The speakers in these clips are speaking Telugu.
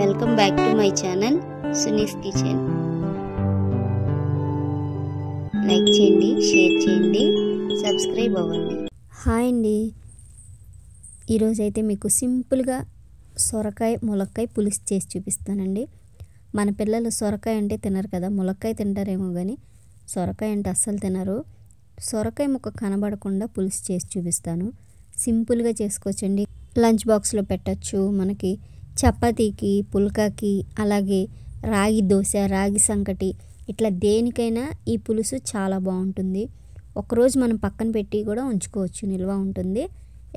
Welcome back to my channel Suni's kitchen. Like చేయండి, షేర్ చేయండి, సబ్స్క్రైబ్ అవ్వండి. హాయ్ అండి, ఈరోజైతే మీకు సింపుల్గా సొరకాయ ములక్కాయ పులుసు చేసి చూపిస్తానండి. మన పిల్లలు సొరకాయ అంటే తినరు కదా, ములక్కాయ తింటారేమో కానీ సొరకాయ అంటే అస్సలు తినరు. సొరకాయ ముక్క కనబడకుండా పులుసు చేసి చూపిస్తాను. సింపుల్గా చేసుకోవచ్చండి. లంచ్ బాక్స్లో పెట్టచ్చు, మనకి చపాతీకి, పుల్కాకి, అలాగే రాగి దోశ, రాగి సంకటి, ఇట్లా దేనికైనా ఈ పులుసు చాలా బాగుంటుంది. ఒకరోజు మనం పక్కన పెట్టి కూడా ఉంచుకోవచ్చు, నిల్వ ఉంటుంది.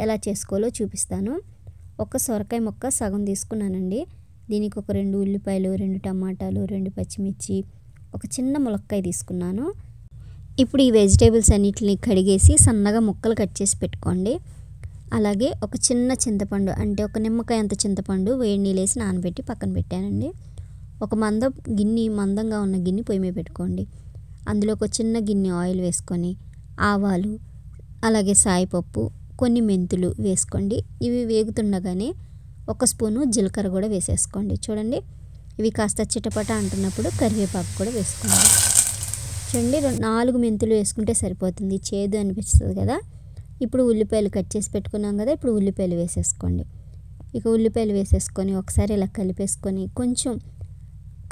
ఎలా చేసుకోవాలో చూపిస్తాను. ఒక సొరకాయ ముక్క సగం తీసుకున్నానండి. దీనికి ఒక 2 ఉల్లిపాయలు, 2 టమాటాలు, 2 పచ్చిమిర్చి, ఒక చిన్న ములక్కాయ తీసుకున్నాను. ఇప్పుడు ఈ వెజిటేబుల్స్ అన్నిటిని కడిగేసి సన్నగా ముక్కలు కట్ చేసి పెట్టుకోండి. అలాగే ఒక చిన్న చింతపండు, అంటే ఒక నిమ్మకాయ అంత చింతపండు వేడి నీళ్ళు వేసి నానబెట్టి పక్కన పెట్టానండి. ఒక మందంగా ఉన్న గిన్నె పొయ్యి మీద పెట్టుకోండి. అందులో ఒక చిన్న గిన్నె ఆయిల్ వేసుకొని ఆవాలు, అలాగే సాయిపప్పు, కొన్ని మెంతులు వేసుకోండి. ఇవి వేగుతుండగానే ఒక స్పూను జీలకర్ర కూడా వేసేసుకోండి. చూడండి, ఇవి కాస్త చిటపట అంటున్నప్పుడు కరివేపాకు కూడా వేసుకోండి. చూడండి, 4 మెంతులు వేసుకుంటే సరిపోతుంది, చేదు అనిపిస్తుంది కదా. ఇప్పుడు ఉల్లిపాయలు కట్ చేసి పెట్టుకున్నాం కదా, ఇప్పుడు ఉల్లిపాయలు వేసేసుకోండి. ఇక ఉల్లిపాయలు వేసేసుకొని ఒకసారి ఇలా కలిపేసుకొని కొంచెం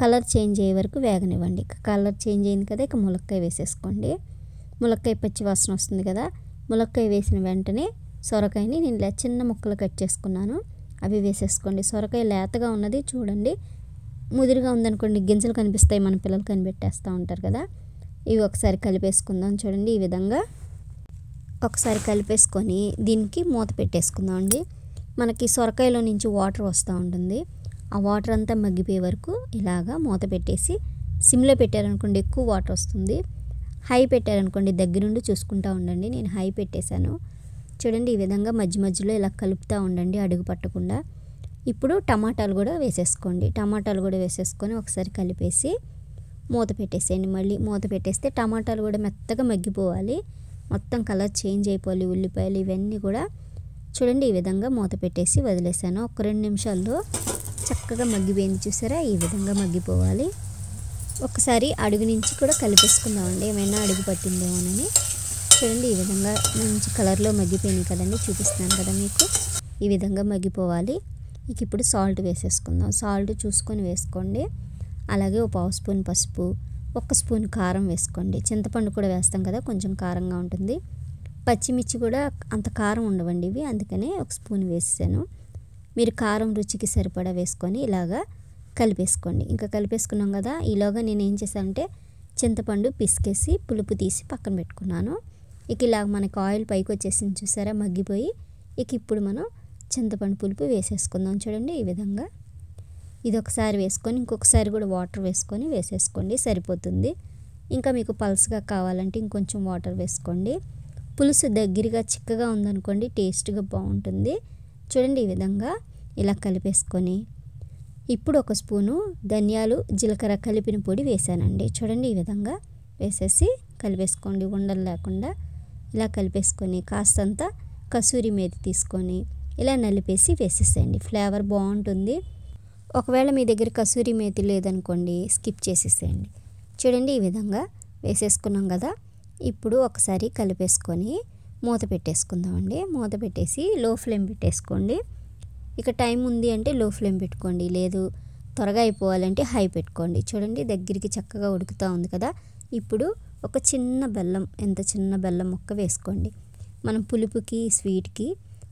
కలర్ చేంజ్ అయ్యే వరకు వేగనివ్వండి. కలర్ చేంజ్ అయింది కదా, ఇక ములక్కాయ వేసేసుకోండి. ములక్కాయ పచ్చి వాసన వస్తుంది కదా. ములక్కాయ వేసిన వెంటనే సొరకాయని నేను ఇలా చిన్న ముక్కలు కట్ చేసుకున్నాను, అవి వేసేసుకోండి. సొరకాయ లేతగా ఉన్నది చూడండి, ముదిరిగా ఉందనుకోండి గింజలు కనిపిస్తాయి, మన పిల్లలు కనిపెట్టేస్తూ ఉంటారు కదా. ఇవి ఒకసారి కలిపేసుకుందాం. చూడండి, ఈ విధంగా ఒకసారి కలిపేసుకొని దీనికి మూత పెట్టేసుకుందాం అండి. మనకి సొరకాయలో నుంచి వాటర్ వస్తూ ఉంటుంది, ఆ వాటర్ అంతా మగ్గిపోయే వరకు ఇలాగా మూత పెట్టేసి సిమ్లో పెట్టారనుకోండి ఎక్కువ వాటర్ వస్తుంది, హై పెట్టారనుకోండి దగ్గరుండి చూసుకుంటూ ఉండండి. నేను హై పెట్టేశాను. చూడండి, ఈ విధంగా మధ్యలో ఇలా కలుపుతూ ఉండండి, అడుగు పట్టకుండా. ఇప్పుడు టమాటాలు కూడా వేసేసుకోండి. టమాటాలు కూడా వేసేసుకొని ఒకసారి కలిపేసి మూత పెట్టేసేయండి. మళ్ళీ మూత పెట్టేస్తే టమాటాలు కూడా మెత్తగా మగ్గిపోవాలి, మొత్తం కలర్ చేంజ్ అయిపోవాలి. ఉల్లిపాయలు ఇవన్నీ కూడా చూడండి, ఈ విధంగా మూత పెట్టేసి వదిలేసాను. ఒక 2 నిమిషాల్లో చక్కగా మగ్గిపోయింది, చూసారా? ఈ విధంగా మగ్గిపోవాలి. ఒకసారి అడుగు నుంచి కూడా కలిపేసుకుందామండి, ఏమైనా అడుగు పట్టిందేమోనని. చూడండి, ఈ విధంగా మంచి కలర్లో మగ్గిపోయినాయి కదండి, చూపిస్తున్నాను కదా మీకు. ఈ విధంగా మగ్గిపోవాలి. ఇక ఇప్పుడు సాల్ట్ వేసేసుకుందాం. సాల్ట్ చూసుకొని వేసుకోండి. అలాగే ఒక 1/2 స్పూన్ పసుపు, 1 స్పూన్ కారం వేసుకోండి. చింతపండు కూడా వేస్తాం కదా, కొంచెం కారంగా ఉంటుంది. పచ్చిమిర్చి కూడా అంత కారం ఉండవండి ఇవి, అందుకనే 1 స్పూన్ వేసాను. మీరు కారం రుచికి సరిపడా వేసుకొని ఇలాగా కలిపేసుకోండి. ఇంకా కలిపేసుకున్నాం కదా, ఈలోగా నేను ఏం చేశానంటే చింతపండు పిసికేసి పులుపు తీసి పక్కన పెట్టుకున్నాను. ఇక ఇలాగ మనకి ఆయిల్ పైకి వచ్చేసింది, చూసారా, మగ్గిపోయి. ఇక ఇప్పుడు మనం చింతపండు పులుపు వేసేసుకుందాం. చూడండి, ఈ విధంగా ఇది ఒకసారి వేసుకొని ఇంకొకసారి కూడా వాటర్ వేసుకొని వేసేసుకోండి, సరిపోతుంది. ఇంకా మీకు పల్స్గా కావాలంటే ఇంకొంచెం వాటర్ వేసుకోండి. పులుసు దగ్గరగా చిక్కగా ఉందనుకోండి టేస్ట్గా బాగుంటుంది. చూడండి, ఈ విధంగా ఇలా కలిపేసుకొని ఇప్పుడు 1 స్పూను ధనియాలు, జీలకర్ర కలిపిన పొడి వేసానండి. చూడండి, ఈ విధంగా వేసేసి కలిపేసుకోండి, ఉండలు లేకుండా ఇలా కలిపేసుకొని కాస్తంత కసూరి మేతి తీసుకొని ఇలా నలిపేసి వేసేసేయండి, ఫ్లేవర్ బాగుంటుంది. ఒకవేళ మీ దగ్గర కసూరి మేతి లేదనుకోండి స్కిప్ చేసేసేయండి. చూడండి, ఈ విధంగా వేసేసుకున్నాం కదా. ఇప్పుడు ఒకసారి కలిపేసుకొని మూత పెట్టేసుకుందామండి. మూత పెట్టేసి లో ఫ్లేమ్ పెట్టేసుకోండి. ఇక టైం ఉంది అంటే లో ఫ్లేమ్ పెట్టుకోండి, లేదు త్వరగా అయిపోవాలంటే హై పెట్టుకోండి. చూడండి, దగ్గరికి చక్కగా ఉడుకుతూ ఉంది కదా. ఇప్పుడు ఒక చిన్న బెల్లం, ఎంత చిన్న బెల్లం ముక్క వేసుకోండి, మనం పులుపుకి స్వీట్కి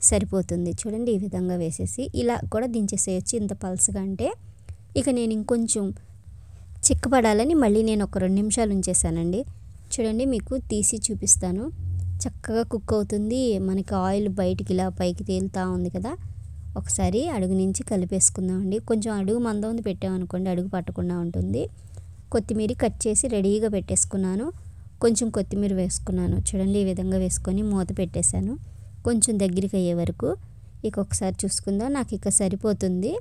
సరిపోతుంది. చూడండి, ఈ విధంగా వేసేసి ఇలా కూడా దించేసేయచ్చు, ఇంత పల్స్గా అంటే. ఇక నేను ఇంకొంచెం చిక్కపడాలని మళ్ళీ నేను ఒక 2 నిమిషాలు ఉంచేసానండి. చూడండి, మీకు తీసి చూపిస్తాను. చక్కగా కుక్ అవుతుంది, మనకి ఆయిల్ బయటికి ఇలా పైకి తేలుతూ ఉంది కదా. ఒకసారి అడుగు నుంచి కలిపేసుకుందామండి. కొంచెం అడుగు మందం పెట్టామనుకోండి అడుగు పట్టకుండా ఉంటుంది. కొత్తిమీర కట్ చేసి రెడీగా పెట్టేసుకున్నాను, కొంచెం కొత్తిమీర వేసుకున్నాను. చూడండి, ఈ విధంగా వేసుకొని మూత పెట్టేశాను కొంచెం దగ్గరికి అయ్యే వరకు. ఇక ఒకసారి చూసుకుందాం, నాకు ఇక సరిపోతుంది.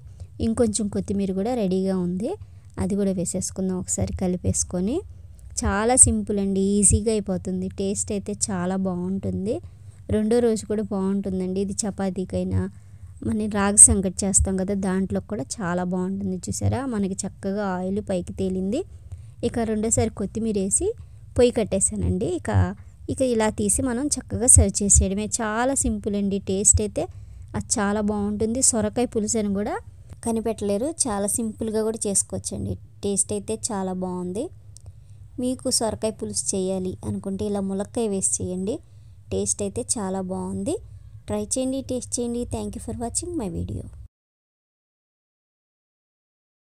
ఇంకొంచెం కొత్తిమీర కూడా రెడీగా ఉంది, అది కూడా వేసేసుకుందాం. ఒకసారి కలిపేసుకొని చాలా సింపుల్ అండి, ఈజీగా అయిపోతుంది. టేస్ట్ అయితే చాలా బాగుంటుంది. రెండో రోజు కూడా బాగుంటుందండి. ఇది చపాతీకైనా మన రాగి సంగటి చేస్తాం కదా, దాంట్లో కూడా చాలా బాగుంటుంది. చూసారా, మనకి చక్కగా ఆయిల్ పైకి తేలింది. ఇక రెండోసారి కొత్తిమీర వేసి పొయ్యి కట్టేసానండి. ఇక ఇలా తీసి మనం చక్కగా సర్వ్ చేసేయడమే. చాలా సింపుల్ అండి. టేస్ట్ అయితే అది చాలా బాగుంటుంది. సొరకాయ పులుసు అని కూడా కనిపెట్టలేరు, చాలా సింపుల్గా కూడా చేసుకోవచ్చండి. టేస్ట్ అయితే చాలా బాగుంది. మీకు సొరకాయ పులుసు చేయాలి అనుకుంటే ఇలా ములక్కాయ వేసి చేయండి. టేస్ట్ అయితే చాలా బాగుంది. ట్రై చేయండి, టేస్ట్ చేయండి. Thank you for watching my video.